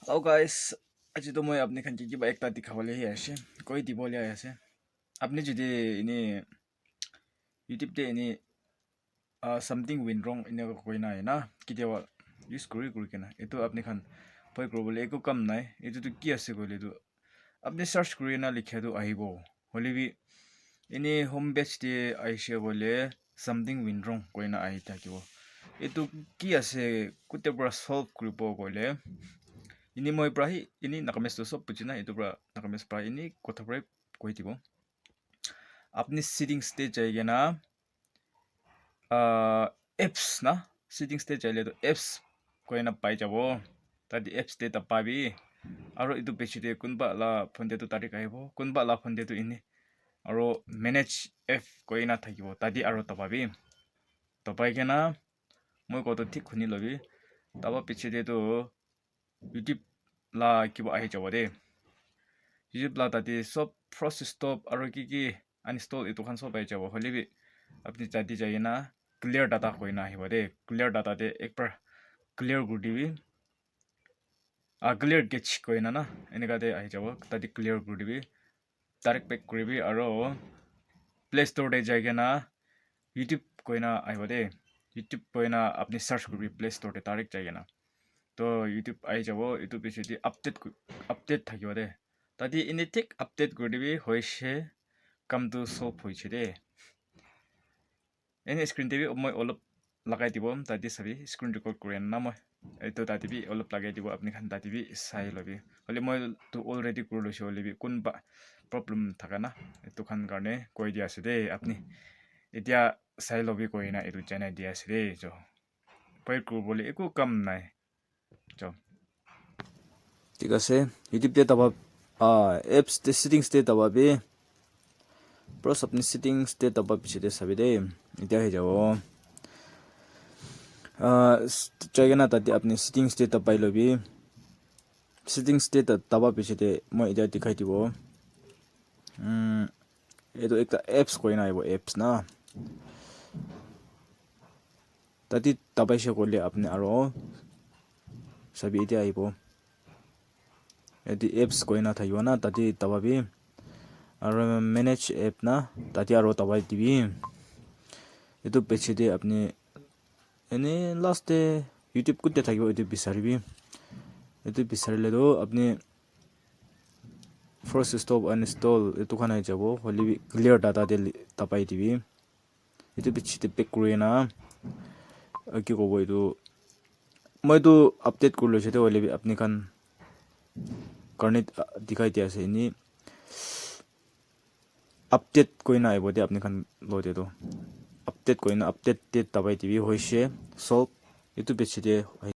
Hello guys, আজি তো মই আপনি খান কিবা একটা দেখাবলে হি আছে কৈ দিবলে আছে আপনি যদি ইনি ইউটিউব তে ইনি something went wrong ইনে কই নাই না কিতিয়াবা ইউজ কৰি কেনা এটো আপনি খান ভয় কৰবলে একো কাম নাই এটো তো কি আছে কইলে তো আপনি সার্চ কৰি না লিখা তো আহিব হলিবি ইনি হোম পেজ তে আইছে বলে something went wrong কই না আহি থাকিব এটো কি আছে কুতে পৰা সলভ কৰিব কইলে ini moi prahi ini nakames to sob puchina itu pra nakames pra ini kotha pra koi dibo apni settings te jaige na apps na settings te jaile to apps koina pai jabo tadi apps te ta pabi aro itu pechite kunba la phone te to tari kaibo kunba la phone te to ini aro manage app koina thakibo tadi aro ta pabi to pai kena moi koto thik khuni lobi taba pechite to YouTube la kiba ahi jabo de YouTube la tadi sob process stop aro ki uninstall itu khan sob ahi jabo holibi apni jadi jaye na clear data koina ahi bade clear data de ek par clear gudibi clear cache koina na enika de ahi jabo tadi clear gudibi direct back kuribi aro Play Store de jaige na YouTube koina ahi bade YouTube koina apni search kuribi Play Store de direct jaige na to YouTube ahi jabo itu pichedi update thakibo de tadi ini tik update guribi hoise come to solve hoise de ini screen tv moi olop lagai dibo tadi sabi screen record korean na moi eto tadi bi olop lagai dibo apni khan tadi bi sai lobi hole moi to already kurlo sho lebi kun ba problem thaka na eto khan karne koi dia ase de apni etia sai lobi koina etu janai dia ase de jo pai kurbole eko kam nai jo ঠিক আছে YouTube তে তবা apps তে settings তে তবা B pros apni settings তে তবা পিছতে সাবি দে ইতিয়া হে যাব চাইগেনা তাতে আপনি settings তে তবাই লবি settings তে তবা পিছতে মই ইতিয়া দেখাই দিব এটো একটা apps কই না আইবো apps না তাতে তবাইছে করলে আপনি আরো সাবি ইতিয়া আইবো এটি apps কই না থাইবো না তাতে তবাবি আর manage app না তাতে আরো তবাই দিবি এটো পেছতে আপনি এনে লাস্টে YouTube কুতে থাকিব এটো বিচাৰিবি এটো বিচাৰিলে তো আপনি first stop uninstall এটো খানাই যাব হলি clear data de তাপাই দিবি এটো পিছতে পেক কৰি না কি কব এটো মই তো আপডেট কৰি লৈছে তো হলি আপনি খান কাৰণে দিখাই দিয়া আছে নি আপডেট কই না আইবো দে আপনি খান লদে তো আপডেট কই না আপডেট তে তাপাই দিবি হইছে সব এটো পিছতে